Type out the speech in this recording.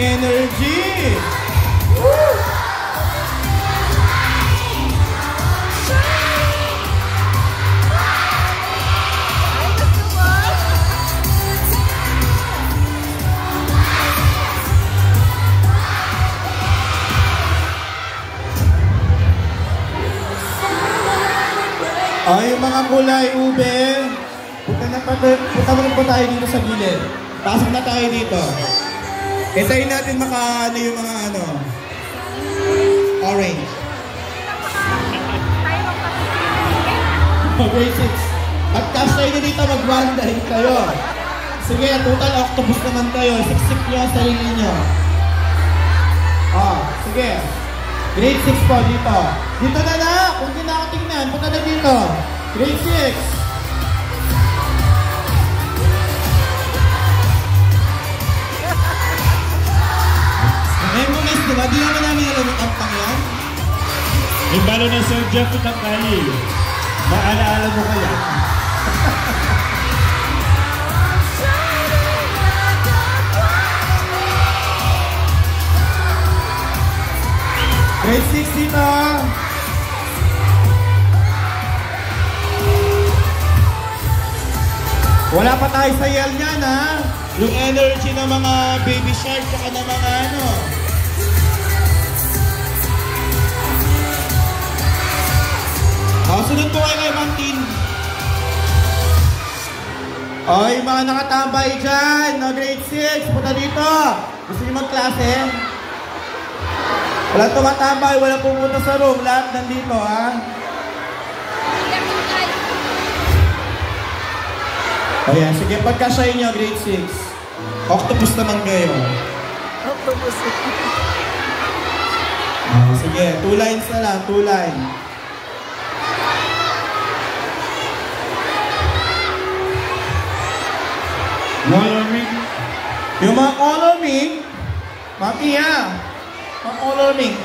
energy! Ay, mga kulay ube. Punta mo po tayo dito sa gilid. Pasok na tayo dito. Hintayin natin ano yung mga orange. Grade 6. At cash tayo dito, mag-1 kayo. Sige, total octopus naman kayo. Siksik nyo ang sarili nyo. Sige. Grade 6 po dito. Dito na! Kung di na ako tingnan, punta na dito. Grade 6. Memories, diba? Di naman namin alam ang tampang yan. May balo na Sir Jeff Itangkali. Maalaala mo kaya? Grade 6 dito. Wala pa tayo sa yell niyan, ha? Yung energy ng mga baby shark tsaka ng mga sunod po kayo kay Mantin. Oy, mga nakatambay dyan, grade 6, punta dito. Gusto niyo magklase? Walang tumatambay, walang pumunta sa room. Lahat nandito, ha? O yan, sige, pagkasya nyo, grade 6. Octopus naman kayo. Octopus. Sige, 2 lines na lang, 2 lines. Coloring. Yung mga coloring, Maki, ha? Mga coloring.